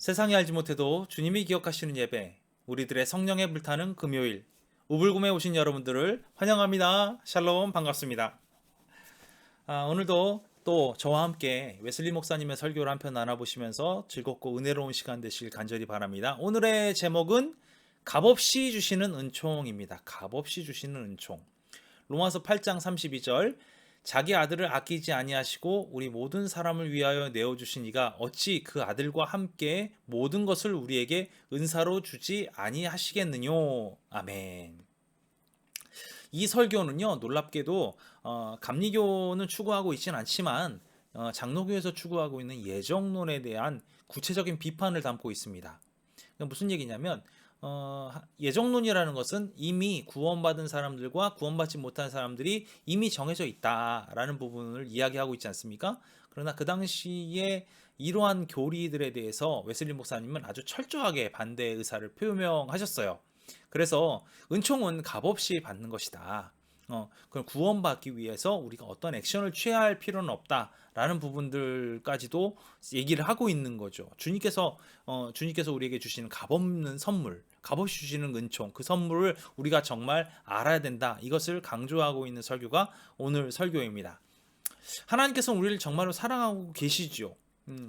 세상이 알지 못해도 주님이 기억하시는 예배, 우리들의 성령에 불타는 금요일, 우불금에 오신 여러분들을 환영합니다. 샬롬, 반갑습니다. 오늘도 또 저와 함께 웨슬리 목사님의 설교를 한편 나눠보시면서 즐겁고 은혜로운 시간 되시길 간절히 바랍니다. 오늘의 제목은 값없이 주시는 은총입니다. 값없이 주시는 은총. 로마서 8장 32절, 자기 아들을 아끼지 아니하시고 우리 모든 사람을 위하여 내어주신 이가 어찌 그 아들과 함께 모든 것을 우리에게 은사로 주지 아니하시겠느뇨. 아멘. 이 설교는요, 놀랍게도 감리교는 추구하고 있지는 않지만 장로교에서 추구하고 있는 예정론에 대한 구체적인 비판을 담고 있습니다. 무슨 얘기냐면 예정론이라는 것은 이미 구원받은 사람들과 구원받지 못한 사람들이 이미 정해져 있다라는 부분을 이야기하고 있지 않습니까? 그러나 그 당시에 이러한 교리들에 대해서 웨슬리 목사님은 아주 철저하게 반대의 의사를 표명하셨어요. 그래서 은총은 값없이 받는 것이다. 그럼 구원받기 위해서 우리가 어떤 액션을 취해야 할 필요는 없다라는 부분들까지도 얘기를 하고 있는 거죠. 주님께서 우리에게 주시는 값없는 선물, 값없이 주시는 은총, 그 선물을 우리가 정말 알아야 된다. 이것을 강조하고 있는 설교가 오늘 설교입니다. 하나님께서는 우리를 정말로 사랑하고 계시지요.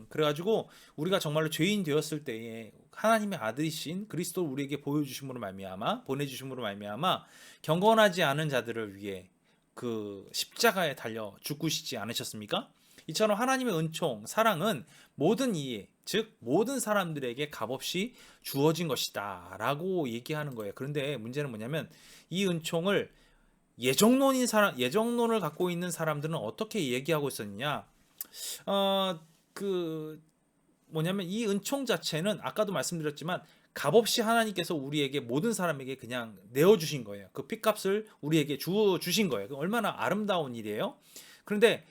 그래가지고 우리가 정말로 죄인 되었을 때에 하나님의 아들이신 그리스도를 우리에게 보여주심으로 말미암아, 보내주심으로 말미암아 경건하지 않은 자들을 위해 그 십자가에 달려 죽으시지 않으셨습니까? 이처럼 하나님의 은총, 사랑은 모든 이해, 즉 모든 사람들에게 값없이 주어진 것이다 라고 얘기하는 거예요. 그런데 문제는 뭐냐면 이 은총을 예정론을 갖고 있는 사람들은 어떻게 얘기하고 있었느냐? 뭐냐면 이 은총 자체는 아까도 말씀드렸지만 값없이 하나님께서 우리에게 모든 사람에게 그냥 내어주신 거예요. 그 핏값을 우리에게 주신 거예요. 얼마나 아름다운 일이에요. 그런데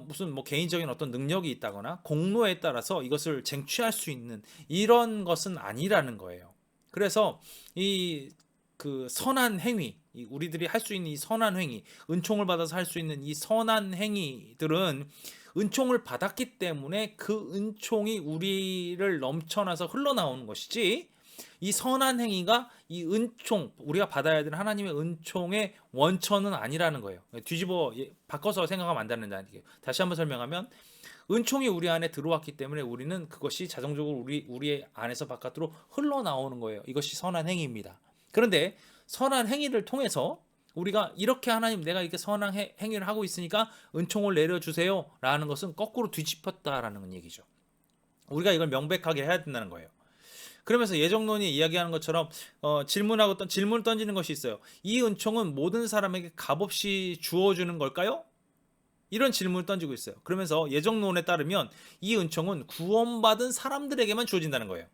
무슨 뭐 개인적인 어떤 능력이 있다거나 공로에 따라서 이것을 쟁취할 수 있는 이런 것은 아니라는 거예요. 그래서 그 선한 행위, 우리들이 할 수 있는 이 선한 행위, 은총을 받아서 할 수 있는 이 선한 행위들은 은총을 받았기 때문에 그 은총이 우리를 넘쳐나서 흘러나오는 것이지, 이 선한 행위가 이 은총, 우리가 받아야 되는 하나님의 은총의 원천은 아니라는 거예요. 바꿔서 생각하면 안 된다는 얘기예요. 다시 한번 설명하면, 은총이 우리 안에 들어왔기 때문에 우리는 그것이 자동적으로 우리의 안에서 바깥으로 흘러나오는 거예요. 이것이 선한 행위입니다. 그런데 선한 행위를 통해서 우리가 이렇게 하나님, 내가 이렇게 선한 행위를 하고 있으니까 은총을 내려주세요 라는 것은 거꾸로 뒤집혔다라는 얘기죠. 우리가 이걸 명백하게 해야 된다는 거예요. 그러면서 예정론이 이야기하는 것처럼 질문을 던지는 것이 있어요. 이 은총은 모든 사람에게 값없이 주어주는 걸까요? 이런 질문을 던지고 있어요. 그러면서 예정론에 따르면 이 은총은 구원받은 사람들에게만 주어진다는 거예요.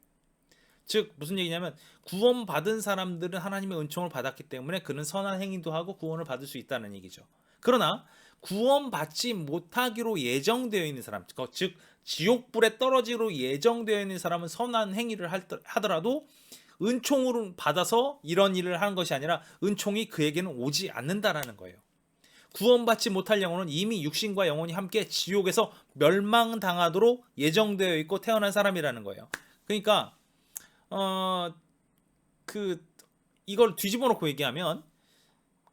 즉 무슨 얘기냐면, 구원받은 사람들은 하나님의 은총을 받았기 때문에 그는 선한 행위도 하고 구원을 받을 수 있다는 얘기죠. 그러나 구원받지 못하기로 예정되어 있는 사람, 즉 지옥불에 떨어지기로 예정되어 있는 사람은 선한 행위를 하더라도 은총으로 받아서 이런 일을 하는 것이 아니라 은총이 그에게는 오지 않는다라는 거예요. 구원받지 못할 영혼은 이미 육신과 영혼이 함께 지옥에서 멸망당하도록 예정되어 있고 태어난 사람이라는 거예요. 그러니까 이걸 뒤집어 놓고 얘기하면,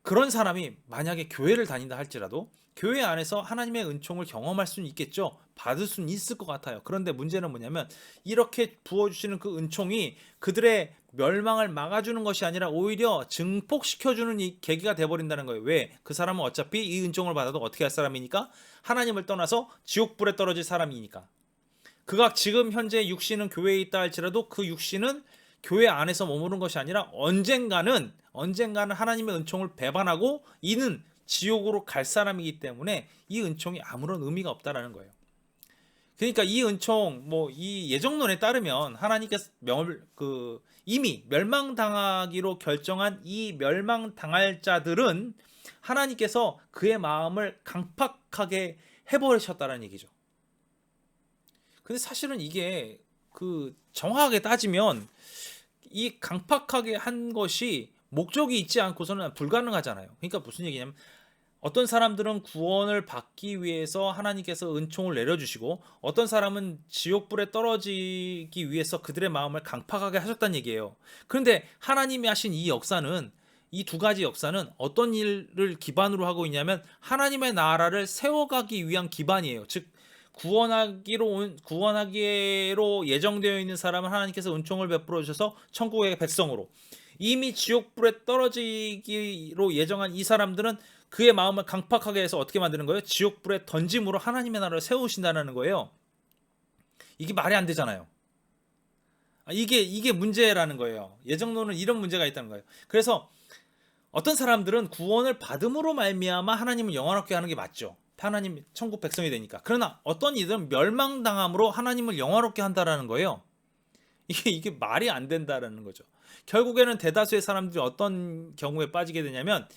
그런 사람이 만약에 교회를 다닌다 할지라도 교회 안에서 하나님의 은총을 경험할 수는 있겠죠. 받을 수는 있을 것 같아요. 그런데 문제는 뭐냐면, 이렇게 부어주시는 그 은총이 그들의 멸망을 막아주는 것이 아니라 오히려 증폭시켜주는 이 계기가 돼버린다는 거예요. 왜? 그 사람은 어차피 이 은총을 받아도 어떻게 할 사람이니까? 하나님을 떠나서 지옥불에 떨어질 사람이니까. 그가 지금 현재 육신은 교회에 있다 할지라도 그 육신은 교회 안에서 머무는 것이 아니라 언젠가는 하나님의 은총을 배반하고 이는 지옥으로 갈 사람이기 때문에 이 은총이 아무런 의미가 없다라는 거예요. 그러니까 이 은총, 이 예정론에 따르면 하나님께서 이미 멸망당하기로 결정한 이 멸망당할 자들은 하나님께서 그의 마음을 강팍하게 해버리셨다는 얘기죠. 근데 사실은 이게 정확하게 따지면 이 강팍하게 한 것이 목적이 있지 않고서는 불가능하잖아요. 그러니까 무슨 얘기냐면, 어떤 사람들은 구원을 받기 위해서 하나님께서 은총을 내려주시고 어떤 사람은 지옥불에 떨어지기 위해서 그들의 마음을 강팍하게 하셨다는 얘기예요. 그런데 하나님이 하신 이 역사는 이 두 가지 역사는 어떤 일을 기반으로 하고 있냐면 하나님의 나라를 세워가기 위한 기반이에요. 즉 구원하기로 예정되어 있는 사람은 하나님께서 은총을 베풀어 주셔서 천국의 백성으로, 이미 지옥불에 떨어지기로 예정한 이 사람들은 그의 마음을 강팍하게 해서 어떻게 만드는 거예요? 지옥불에 던짐으로 하나님의 나라를 세우신다는 거예요. 이게 말이 안 되잖아요. 이게 문제라는 거예요. 예정론은 이런 문제가 있다는 거예요. 그래서 어떤 사람들은 구원을 받음으로 말미암아 하나님을 영원하게 하는 게 맞죠. 하나님 천국 백성이 되니까. 그러나 어떤 이들은 멸망당함으로 하나님을 영원롭게 한다라는 거예요. 이게 말이 안 된다라는 거죠. 결국에는 대다수의 사람들이 어떤 경우에 빠지게 되냐면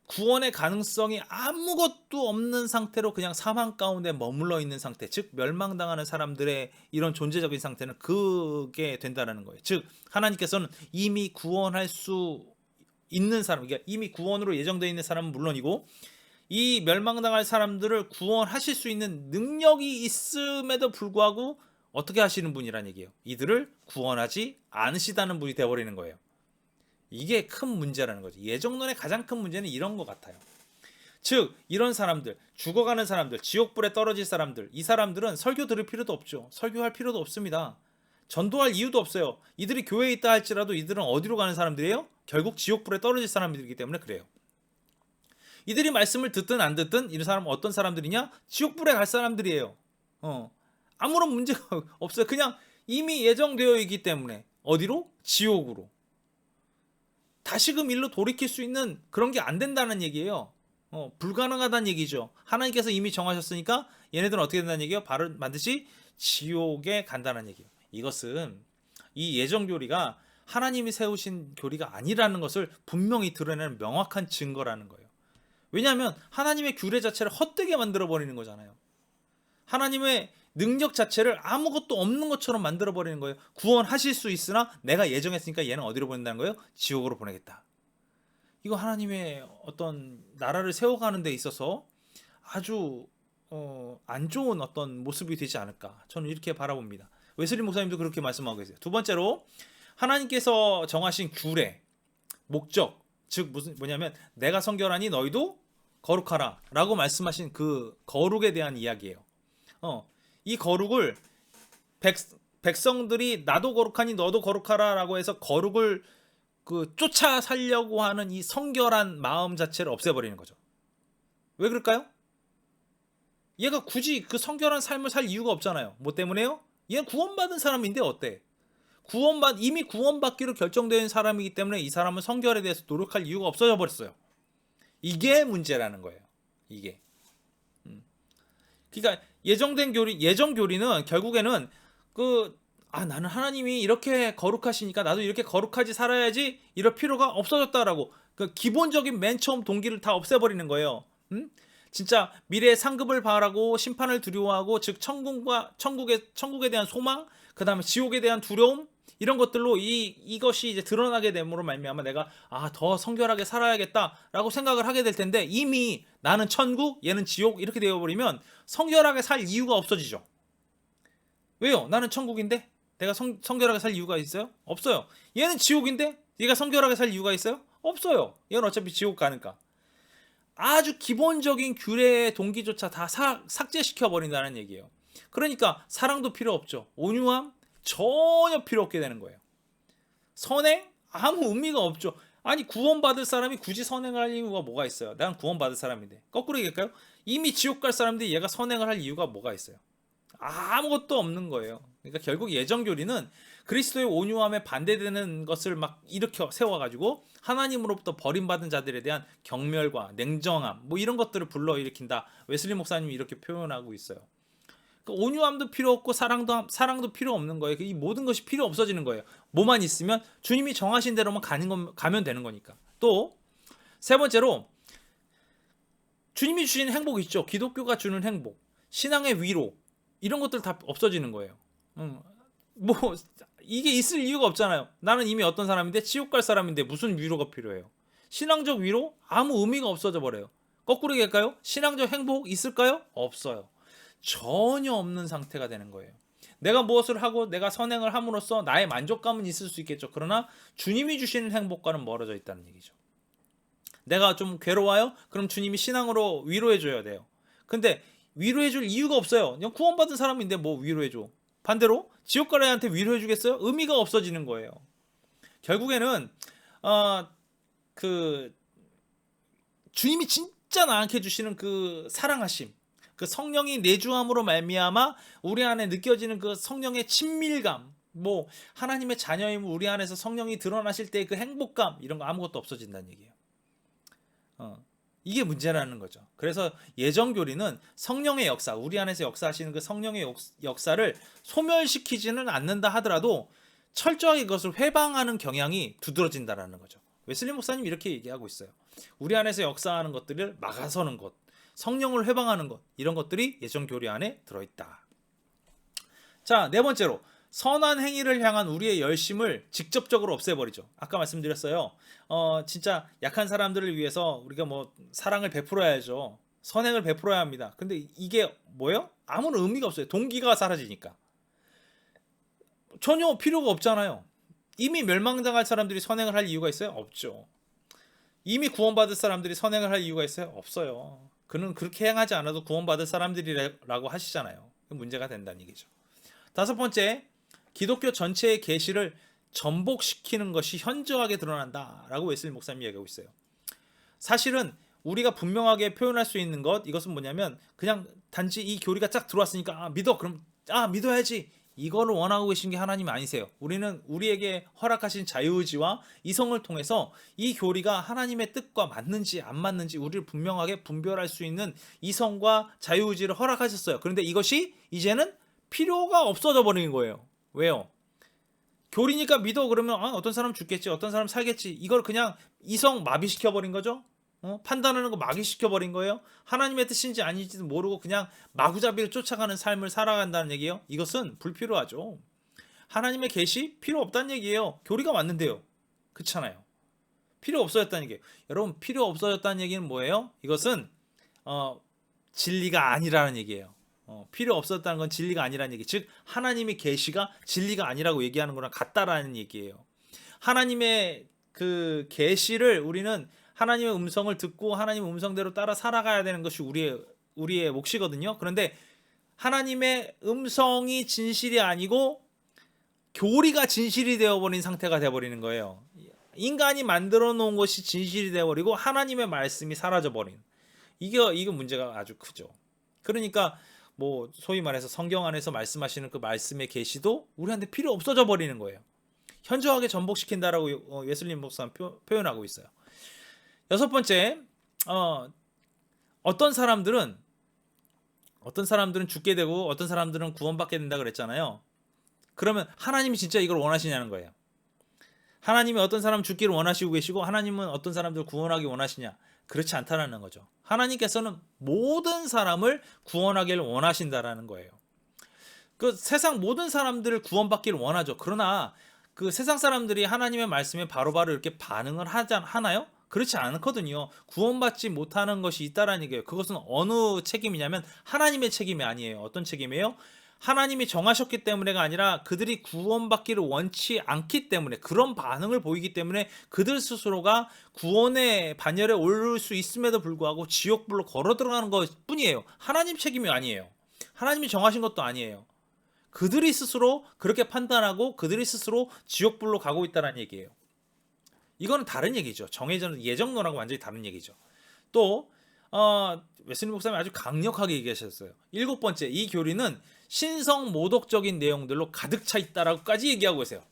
구원의 가능성이 아무것도 없는 상태로 그냥 사망 가운데 머물러 있는 상태, 즉 멸망당하는 사람들의 이런 존재적인 상태는 그게 된다는 거예요. 즉 하나님께서는 이미 구원할 수 있는 사람, 그러니까 이미 구원으로 예정되어 있는 사람은 물론이고 이 멸망당할 사람들을 구원하실 수 있는 능력이 있음에도 불구하고 어떻게 하시는 분이란 얘기예요. 이들을 구원하지 않으시다는 분이 되어버리는 거예요. 이게 큰 문제라는 거죠. 예정론의 가장 큰 문제는 이런 것 같아요. 즉 이런 사람들, 죽어가는 사람들, 지옥불에 떨어질 사람들, 이 사람들은 설교 들을 필요도 없죠. 설교할 필요도 없습니다. 전도할 이유도 없어요. 이들이 교회에 있다 할지라도 이들은 어디로 가는 사람들이에요? 결국 지옥불에 떨어질 사람들이기 때문에 그래요. 이들이 말씀을 듣든 안 듣든 이런 사람은 어떤 사람들이냐? 지옥불에 갈 사람들이에요. 아무런 문제가 없어요. 그냥 이미 예정되어 있기 때문에 어디로? 지옥으로. 다시금 일로 돌이킬 수 있는 그런 게 안 된다는 얘기예요. 불가능하다는 얘기죠. 하나님께서 이미 정하셨으니까 얘네들은 어떻게 된다는 얘기예요? 바로 반드시 지옥에 간다는 얘기예요. 이것은 이 예정 교리가 하나님이 세우신 교리가 아니라는 것을 분명히 드러내는 명확한 증거라는 거예요. 왜냐하면 하나님의 규례 자체를 헛되게 만들어 버리는 거잖아요. 하나님의 능력 자체를 아무것도 없는 것처럼 만들어 버리는 거예요. 구원하실 수 있으나 내가 예정했으니까 얘는 어디로 보낸다는 거예요? 지옥으로 보내겠다. 이거 하나님의 어떤 나라를 세워가는 데 있어서 아주 안 좋은 어떤 모습이 되지 않을까, 저는 이렇게 바라봅니다. 웨슬리 목사님도 그렇게 말씀하고 계세요. 두 번째로 하나님께서 정하신 규례, 목적, 즉 뭐냐면 내가 성결하니 너희도 거룩하라 라고 말씀하신 그 거룩에 대한 이야기예요. 이 거룩을 백성들이 나도 거룩하니 너도 거룩하라 라고 해서 거룩을 쫓아 살려고 하는 이 성결한 마음 자체를 없애버리는 거죠. 왜 그럴까요? 얘가 굳이 그 성결한 삶을 살 이유가 없잖아요. 뭐 때문에요? 얘는 구원받은 사람인데 어때? 이미 구원받기로 결정된 사람이기 때문에 이 사람은 성결에 대해서 노력할 이유가 없어져 버렸어요. 이게 문제라는 거예요. 이게. 그러니까 예정 교리는 결국에는 나는 하나님이 이렇게 거룩하시니까 나도 이렇게 거룩하지 살아야지 이럴 필요가 없어졌다라고 그 기본적인 맨 처음 동기를 다 없애버리는 거예요. 진짜 미래의 상급을 바라고 심판을 두려워하고, 즉 천국에 대한 소망, 그 다음에 지옥에 대한 두려움, 이런 것들로 이것이 이제 드러나게 됨으로 말미암아 내가 더 성결하게 살아야겠다라고 생각을 하게 될 텐데, 이미 나는 천국, 얘는 지옥 이렇게 되어버리면 성결하게 살 이유가 없어지죠. 왜요? 나는 천국인데 내가 성결하게 살 이유가 있어요? 없어요. 얘는 지옥인데 얘가 성결하게 살 이유가 있어요? 없어요. 얘는 어차피 지옥 가니까. 아주 기본적인 규례의 동기조차 다 삭제시켜 버린다는 얘기예요. 그러니까 사랑도 필요 없죠. 온유함 전혀 필요 없게 되는 거예요. 선행 아무 의미가 없죠. 아니 구원받을 사람이 굳이 선행을 할 이유가 뭐가 있어요? 난 구원받을 사람인데. 거꾸로 얘기할까요? 이미 지옥 갈 사람인데 얘가 선행을 할 이유가 뭐가 있어요? 아무것도 없는 거예요. 그러니까 결국 예정교리는 그리스도의 온유함에 반대되는 것을 막 일으켜 세워가지고 하나님으로부터 버림받은 자들에 대한 경멸과 냉정함 뭐 이런 것들을 불러일으킨다. 웨슬리 목사님이 이렇게 표현하고 있어요. 그러니까 온유함도 필요 없고 사랑도 필요 없는 거예요. 이 모든 것이 필요 없어지는 거예요. 뭐만 있으면 주님이 정하신 대로만 가면 되는 거니까. 또 세 번째로 주님이 주신 행복 있죠. 기독교가 주는 행복, 신앙의 위로, 이런 것들 다 없어지는 거예요. 뭐 이게 있을 이유가 없잖아요. 나는 이미 어떤 사람인데 지옥 갈 사람인데 무슨 위로가 필요해요? 신앙적 위로 아무 의미가 없어져 버려요. 거꾸로 얘기할까요? 신앙적 행복 있을까요? 없어요. 전혀 없는 상태가 되는 거예요. 내가 무엇을 하고 내가 선행을 함으로써 나의 만족감은 있을 수 있겠죠. 그러나 주님이 주시는 행복과는 멀어져 있다는 얘기죠. 내가 좀 괴로워요? 그럼 주님이 신앙으로 위로해 줘야 돼요. 근데 위로해 줄 이유가 없어요. 그냥 구원받은 사람인데 뭐 위로해 줘. 반대로 지옥 갈 애한테 위로해 주겠어요? 의미가 없어지는 거예요. 결국에는 그 주님이 진짜 나한테 주시는 그 사랑하심, 그 성령이 내주함으로 말미암아 우리 안에 느껴지는 그 성령의 친밀감, 뭐 하나님의 자녀임을 우리 안에서 성령이 드러나실 때 그 행복감, 이런 거 아무것도 없어진다는 얘기예요. 이게 문제라는 거죠. 그래서 예정교리는 성령의 역사, 우리 안에서 역사하시는 그 성령의 역사를 소멸시키지는 않는다 하더라도 철저하게 그것을 회방하는 경향이 두드러진다라는 거죠. 웨슬리 목사님 이렇게 얘기하고 있어요. 우리 안에서 역사하는 것들을 막아서는 것, 성령을 회방하는 것, 이런 것들이 예정교리 안에 들어있다. 자, 네 번째로 선한 행위를 향한 우리의 열심을 직접적으로 없애버리죠. 아까 말씀드렸어요. 진짜 약한 사람들을 위해서 우리가 뭐 사랑을 베풀어야죠. 선행을 베풀어야 합니다. 근데 이게 뭐예요? 아무런 의미가 없어요. 동기가 사라지니까. 전혀 필요가 없잖아요. 이미 멸망당할 사람들이 선행을 할 이유가 있어요? 없죠. 이미 구원받을 사람들이 선행을 할 이유가 있어요? 없어요. 그는 그렇게 행하지 않아도 구원받을 사람들이라고 하시잖아요. 문제가 된다는 얘기죠. 다섯 번째, 기독교 전체의 계시를 전복시키는 것이 현저하게 드러난다라고 웨슬리 목사님이 얘기하고 있어요. 사실은 우리가 분명하게 표현할 수 있는 것, 이것은 뭐냐면 그냥 단지 이 교리가 쫙 들어왔으니까 믿어, 그럼 믿어야지, 이거를 원하고 계신 게 하나님 아니세요. 우리는 우리에게 허락하신 자유의지와 이성을 통해서 이 교리가 하나님의 뜻과 맞는지 안 맞는지 우리를 분명하게 분별할 수 있는 이성과 자유의지를 허락하셨어요. 그런데 이것이 이제는 필요가 없어져 버리는 거예요. 왜요? 교리니까 믿어 그러면 어떤 사람 죽겠지, 어떤 사람 살겠지, 이걸 그냥 이성 마비시켜 버린 거죠. 판단하는 거 마비시켜 버린 거예요. 하나님의 뜻인지 아닌지도 모르고 그냥 마구잡이를 쫓아가는 삶을 살아간다는 얘기예요. 이것은 불필요하죠. 하나님의 계시 필요 없다는 얘기예요. 교리가 맞는데요. 그렇잖아요. 필요 없어졌다는 얘기예요. 여러분, 필요 없어졌다는 얘기는 뭐예요? 이것은 진리가 아니라는 얘기예요. 필요 없었다는 건 진리가 아니라는 얘기. 즉 하나님의 계시가 진리가 아니라고 얘기하는 거랑 같다라는 얘기예요. 하나님의 그 계시를 우리는 하나님의 음성을 듣고 하나님의 음성대로 따라 살아가야 되는 것이 우리의 몫이거든요. 그런데 하나님의 음성이 진실이 아니고 교리가 진실이 되어버린 상태가 되어버리는 거예요. 인간이 만들어 놓은 것이 진실이 되어버리고 하나님의 말씀이 사라져버린, 이게 문제가 아주 크죠. 그러니까 뭐 소위 말해서 성경 안에서 말씀하시는 그 말씀의 계시도 우리한테 필요 없어져 버리는 거예요. 현저하게 전복시킨다라고 웨슬리 목사는 표현하고 있어요. 여섯 번째, 어떤 사람들은 죽게 되고 어떤 사람들은 구원받게 된다 그랬잖아요. 그러면 하나님이 진짜 이걸 원하시냐는 거예요. 하나님이 어떤 사람 죽기를 원하시고 계시고 하나님은 어떤 사람들을 구원하기 원하시냐? 그렇지 않다라는 거죠. 하나님께서는 모든 사람을 구원하기를 원하신다라는 거예요. 그 세상 모든 사람들을 구원받기를 원하죠. 그러나 그 세상 사람들이 하나님의 말씀에 바로바로 이렇게 반응을 하나요? 그렇지 않거든요. 구원받지 못하는 것이 있다라는 얘기예요. 그것은 어느 책임이냐면 하나님의 책임이 아니에요. 어떤 책임이에요? 하나님이 정하셨기 때문에가 아니라 그들이 구원받기를 원치 않기 때문에, 그런 반응을 보이기 때문에 그들 스스로가 구원의 반열에 오를 수 있음에도 불구하고 지옥불로 걸어 들어가는 것 뿐이에요. 하나님 책임이 아니에요. 하나님이 정하신 것도 아니에요. 그들이 스스로 그렇게 판단하고 그들이 스스로 지옥불로 가고 있다는 얘기예요. 이거는 다른 얘기죠. 정해진 예정론하고 완전히 다른 얘기죠. 또 웨슬리 목사님이 아주 강력하게 얘기하셨어요. 일곱 번째, 이 교리는 신성 모독적인 내용들로 가득 차 있다라고까지 얘기하고 계세요.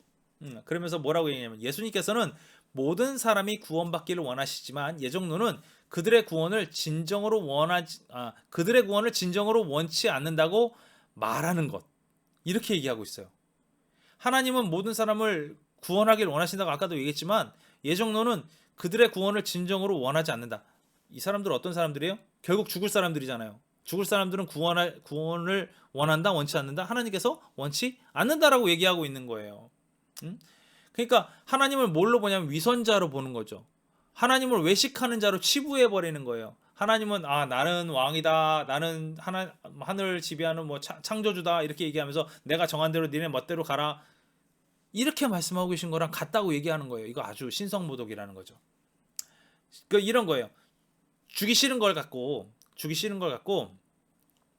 그러면서 뭐라고 얘기하냐면 예수님께서는 모든 사람이 구원받기를 원하시지만 예정론은 그들의 구원을 진정으로 원치 않는다고 말하는 것, 이렇게 얘기하고 있어요. 하나님은 모든 사람을 구원하기를 원하신다고 아까도 얘기했지만 예정론은 그들의 구원을 진정으로 원하지 않는다. 이 사람들은 어떤 사람들이에요? 결국 죽을 사람들이잖아요. 죽을 사람들은 구원을 원한다, 원치 않는다? 하나님께서 원치 않는다라고 얘기하고 있는 거예요. 그러니까 하나님을 뭘로 보냐면 위선자로 보는 거죠. 하나님을 외식하는 자로 치부해 버리는 거예요. 하나님은 나는 왕이다, 나는 하늘 지배하는 뭐 창조주다 이렇게 얘기하면서 내가 정한 대로 니네 멋대로 가라 이렇게 말씀하고 계신 거랑 같다고 얘기하는 거예요. 이거 아주 신성모독이라는 거죠. 이런 거예요. 주기 싫은 걸 갖고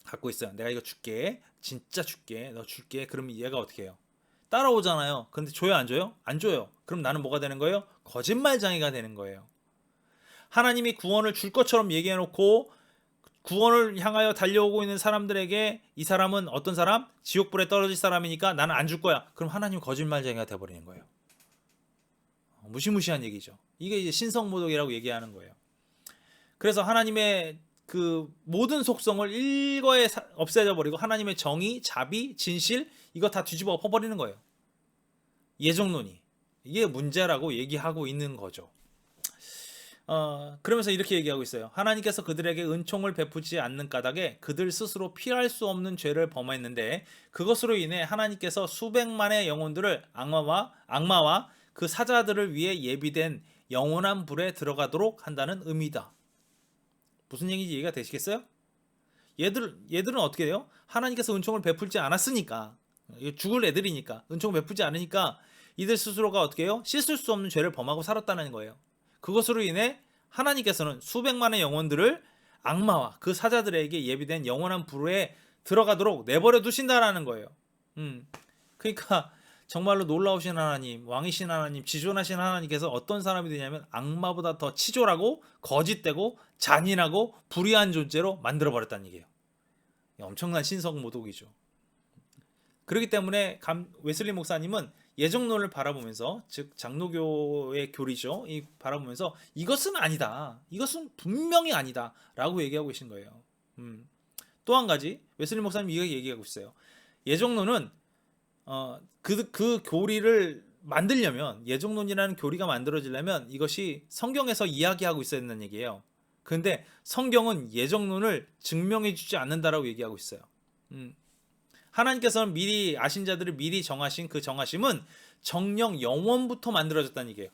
갖고 있어요. 내가 이거 줄게, 진짜 줄게, 너 줄게. 그럼 얘가 어떻게 해요? 따라오잖아요. 근데 줘요, 안 줘요? 안 줘요. 그럼 나는 뭐가 되는 거예요? 거짓말장애가 되는 거예요. 하나님이 구원을 줄 것처럼 얘기해놓고 구원을 향하여 달려오고 있는 사람들에게 이 사람은 어떤 사람? 지옥불에 떨어질 사람이니까 나는 안 줄 거야. 그럼 하나님 거짓말쟁이가 돼버리는 거예요. 무시무시한 얘기죠. 이게 이제 신성모독이라고 얘기하는 거예요. 그래서 하나님의 그 모든 속성을 일거에 없애져 버리고 하나님의 정의, 자비, 진실 이거 다 뒤집어 엎어버리는 거예요. 예정론이. 이게 문제라고 얘기하고 있는 거죠. 그러면서 이렇게 얘기하고 있어요. 하나님께서 그들에게 은총을 베푸지 않는 까닭에 그들 스스로 피할 수 없는 죄를 범했는데 그것으로 인해 하나님께서 수백만의 영혼들을 악마와 그 사자들을 위해 예비된 영원한 불에 들어가도록 한다는 의미다. 무슨 얘기인지 이해가 되시겠어요? 얘들은 어떻게 돼요? 하나님께서 은총을 베풀지 않았으니까, 죽을 애들이니까, 은총을 베풀지 않으니까 이들 스스로가 어떻게 해요? 씻을 수 없는 죄를 범하고 살았다는 거예요. 그것으로 인해 하나님께서는 수백만의 영혼들을 악마와 그 사자들에게 예비된 영원한 불에 들어가도록 내버려 두신다라는 거예요. 그러니까 정말로 놀라우신 하나님, 왕이신 하나님, 지존하신 하나님께서 어떤 사람이 되냐면 악마보다 더 치졸하고 거짓되고 잔인하고 불의한 존재로 만들어버렸다는 얘기예요. 엄청난 신성모독이죠. 그렇기 때문에 웨슬리 목사님은 예정론을 바라보면서, 즉 장로교의 교리죠, 이 바라보면서 이것은 아니다, 이것은 분명히 아니다 라고 얘기하고 계신 거예요. 또 한 가지 웨슬리 목사님 이렇게 얘기하고 있어요. 예정론은 그 교리를 만들려면, 예정론이라는 교리가 만들어지려면 이것이 성경에서 이야기하고 있어야 된다는 얘기예요. 근데 성경은 예정론을 증명해 주지 않는다라고 얘기하고 있어요. 하나님께서는 미리 아신 자들을 미리 정하신 그 정하심은 정령 영원부터 만들어졌다는 얘기예요.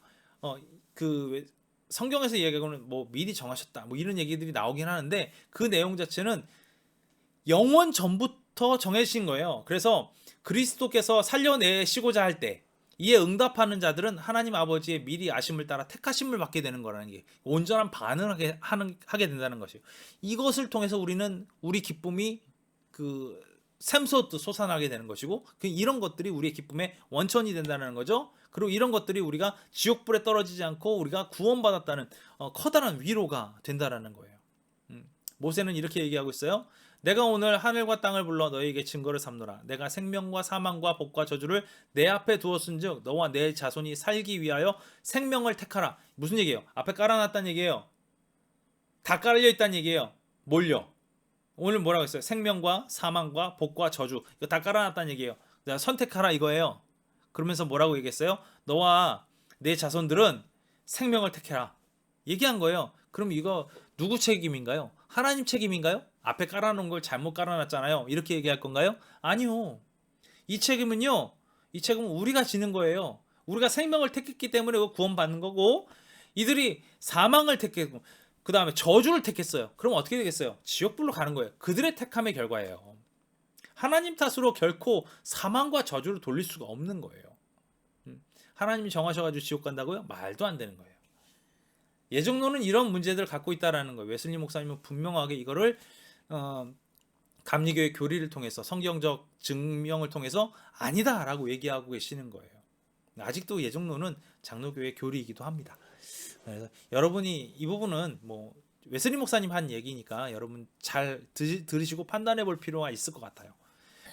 그 성경에서 이야기하고는 뭐 미리 정하셨다 뭐 이런 얘기들이 나오긴 하는데 그 내용 자체는 영원 전부터 정해진 거예요. 그래서 그리스도께서 살려내시고자 할 때 이에 응답하는 자들은 하나님 아버지의 미리 아심을 따라 택하심을 받게 되는 거라는 게 온전한 반응을 하게 된다는 것이에요. 이것을 통해서 우리는 우리 기쁨이 그 샘솟듯 솟아나게 되는 것이고, 이런 것들이 우리의 기쁨의 원천이 된다는 거죠. 그리고 이런 것들이 우리가 지옥불에 떨어지지 않고 우리가 구원받았다는 커다란 위로가 된다는 거예요. 모세는 이렇게 얘기하고 있어요. 내가 오늘 하늘과 땅을 불러 너희에게 증거를 삼노라. 내가 생명과 사망과 복과 저주를 내 앞에 두었은즉 너와 내 자손이 살기 위하여 생명을 택하라. 무슨 얘기예요? 앞에 깔아놨다는 얘기예요. 다 깔려 있다는 얘기예요. 뭘요? 오늘 뭐라고 했어요? 생명과 사망과 복과 저주 이거 다 깔아놨다는 얘기예요. 선택하라 이거예요. 그러면서 뭐라고 얘기했어요? 너와 내 자손들은 생명을 택해라 얘기한 거예요. 그럼 이거 누구 책임인가요? 하나님 책임인가요? 앞에 깔아놓은 걸 잘못 깔아놨잖아요. 이렇게 얘기할 건가요? 아니요. 이 책임은 우리가 지는 거예요. 우리가 생명을 택했기 때문에 구원받는 거고, 이들이 사망을 택했고 그 다음에 저주를 택했어요. 그럼 어떻게 되겠어요? 지옥불로 가는 거예요. 그들의 택함의 결과예요. 하나님 탓으로 결코 사망과 저주를 돌릴 수가 없는 거예요. 하나님이 정하셔가지고 지옥 간다고요? 말도 안 되는 거예요. 예정론은 이런 문제들을 갖고 있다라는 거예요. 웨슬리 목사님은 분명하게 이거를 감리교의 교리를 통해서, 성경적 증명을 통해서 아니다라고 얘기하고 계시는 거예요. 아직도 예정론은 장로교의 교리이기도 합니다. 그래서 여러분이 이 부분은 뭐 웨슬리 목사님 한 얘기니까 여러분 잘 들으시고 판단해 볼 필요가 있을 것 같아요.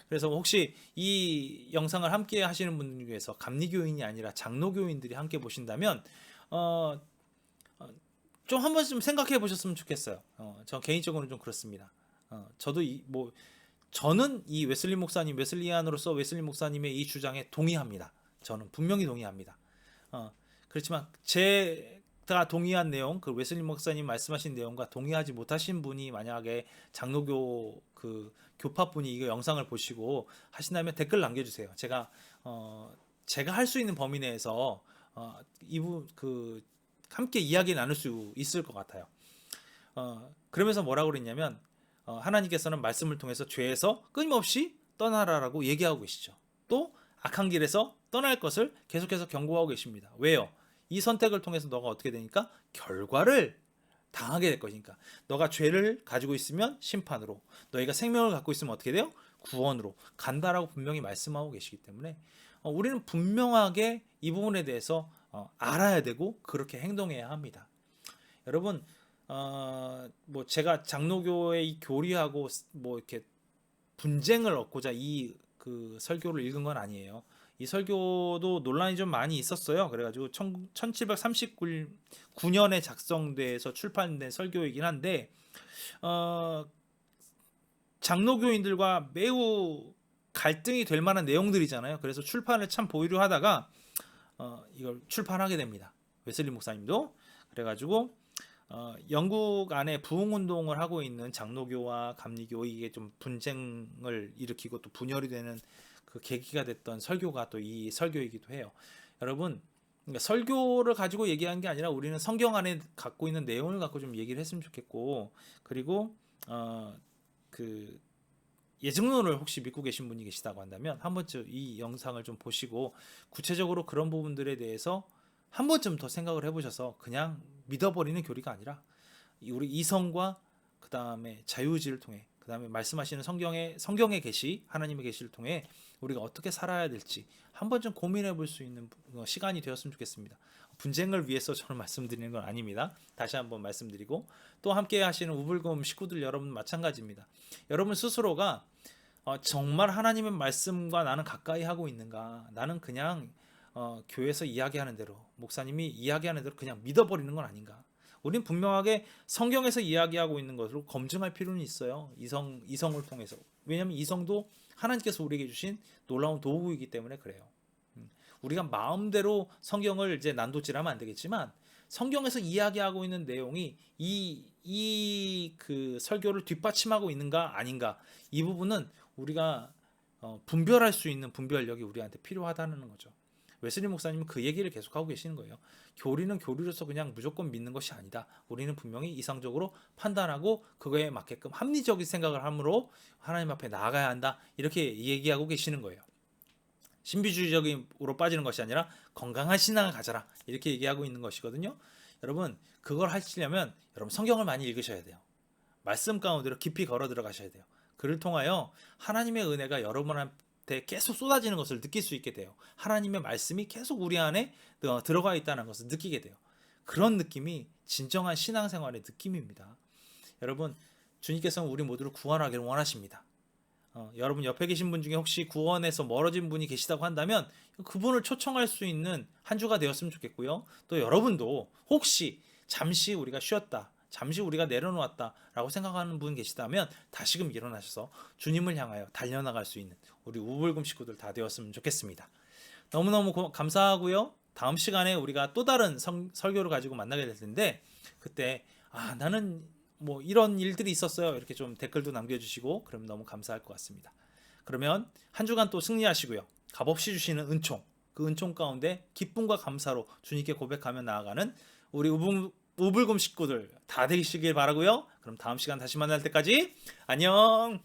그래서 혹시 이 영상을 함께 하시는 분들 중에서 감리교인이 아니라 장로교인들이 함께 보신다면 좀 한 번쯤 생각해 보셨으면 좋겠어요. 저 개인적으로는 좀 그렇습니다. 저는 이 웨슬리 목사님, 웨슬리안으로서 웨슬리 목사님의 이 주장에 동의합니다. 저는 분명히 동의합니다. 그렇지만 제가 동의한 내용, 그 웨슬리 목사님 말씀하신 내용과 동의하지 못하신 분이 만약에 장로교 그 교파분이 이거 영상을 보시고 하신다면 댓글 남겨주세요. 제가 할 수 있는 범위 내에서 이분 함께 이야기 나눌 수 있을 것 같아요. 그러면서 뭐라고 그랬냐면 하나님께서는 말씀을 통해서 죄에서 끊임없이 떠나라라고 얘기하고 계시죠. 또 악한 길에서 떠날 것을 계속해서 경고하고 계십니다. 왜요? 이 선택을 통해서 너가 어떻게 되니까 결과를 당하게 될 것이니까. 너가 죄를 가지고 있으면 심판으로, 너희가 생명을 갖고 있으면 어떻게 돼요? 구원으로 간다라고 분명히 말씀하고 계시기 때문에 우리는 분명하게 이 부분에 대해서 알아야 되고 그렇게 행동해야 합니다. 여러분, 뭐 제가 장로교의 이 교리하고 뭐 이렇게 분쟁을 얻고자 이 그 설교를 읽은 건 아니에요. 이 설교도 논란이 좀 많이 있었어요. 그래가지고 1739년에 작성돼서 출판된 설교이긴 한데 장로교인들과 매우 갈등이 될 만한 내용들이잖아요. 그래서 출판을 참 보이려 하다가 이걸 출판하게 됩니다. 웨슬리 목사님도. 그래가지고 영국 안에 부흥운동을 하고 있는 장로교와 감리교, 이게 좀 분쟁을 일으키고 또 분열이 되는 그 계기가 됐던 설교가 또 이 설교이기도 해요. 여러분, 그러니까 설교를 가지고 얘기하는 게 아니라 우리는 성경 안에 갖고 있는 내용을 갖고 좀 얘기를 했으면 좋겠고, 그리고 그 예증론을 혹시 믿고 계신 분이 계시다고 한다면 한 번쯤 이 영상을 좀 보시고 구체적으로 그런 부분들에 대해서 한 번쯤 더 생각을 해보셔서 그냥 믿어버리는 교리가 아니라 우리 이성과 그 다음에 자유의지를 통해, 그 다음에 말씀하시는 성경의 계시, 하나님의 계시를 통해 우리가 어떻게 살아야 될지 한 번쯤 고민해 볼 수 있는 시간이 되었으면 좋겠습니다. 분쟁을 위해서 저는 말씀드리는 건 아닙니다. 다시 한번 말씀드리고, 또 함께 하시는 우불금 식구들 여러분 마찬가지입니다. 여러분 스스로가 정말 하나님의 말씀과 나는 가까이 하고 있는가, 나는 그냥 교회에서 이야기하는 대로, 목사님이 이야기하는 대로 그냥 믿어버리는 건 아닌가. 우린 분명하게 성경에서 이야기하고 있는 것으로 검증할 필요는 있어요. 이성을 통해서. 왜냐하면 이성도 하나님께서 우리에게 주신 놀라운 도구이기 때문에 그래요. 우리가 마음대로 성경을 이제 난도질하면 안 되겠지만 성경에서 이야기하고 있는 내용이 그 설교를 뒷받침하고 있는가 아닌가, 이 부분은 우리가 분별할 수 있는 분별력이 우리한테 필요하다는 거죠. 웨슬리 목사님은 그 얘기를 계속하고 계시는 거예요. 교리는 교리로서 그냥 무조건 믿는 것이 아니다. 우리는 분명히 이상적으로 판단하고 그거에 맞게끔 합리적인 생각을 함으로 하나님 앞에 나아가야 한다. 이렇게 얘기하고 계시는 거예요. 신비주의적으로 빠지는 것이 아니라 건강한 신앙을 가져라. 이렇게 얘기하고 있는 것이거든요. 여러분, 그걸 하시려면 여러분 성경을 많이 읽으셔야 돼요. 말씀 가운데로 깊이 걸어 들어가셔야 돼요. 그를 통하여 하나님의 은혜가 여러분한테 계속 쏟아지는 것을 느낄 수 있게 돼요. 하나님의 말씀이 계속 우리 안에 들어가 있다는 것을 느끼게 돼요. 그런 느낌이 진정한 신앙생활의 느낌입니다. 여러분, 주님께서는 우리 모두를 구원하기를 원하십니다. 여러분 옆에 계신 분 중에 혹시 구원에서 멀어진 분이 계시다고 한다면 그분을 초청할 수 있는 한 주가 되었으면 좋겠고요. 또 여러분도 혹시 잠시 우리가 쉬었다, 잠시 우리가 내려놓았다 라고 생각하는 분 계시다면 다시금 일어나셔서 주님을 향하여 달려나갈 수 있는 우리 우불금 식구들 다 되었으면 좋겠습니다. 너무너무 감사하고요. 다음 시간에 우리가 또 다른 설교를 가지고 만나게 될 텐데, 그때 나는 뭐 이런 일들이 있었어요, 이렇게 좀 댓글도 남겨주시고 그러면 너무 감사할 것 같습니다. 그러면 한 주간 또 승리하시고요. 값없이 주시는 은총, 그 은총 가운데 기쁨과 감사로 주님께 고백하며 나아가는 우리 우불금 식구들 다 되시길 바라고요. 그럼 다음 시간 다시 만날 때까지 안녕.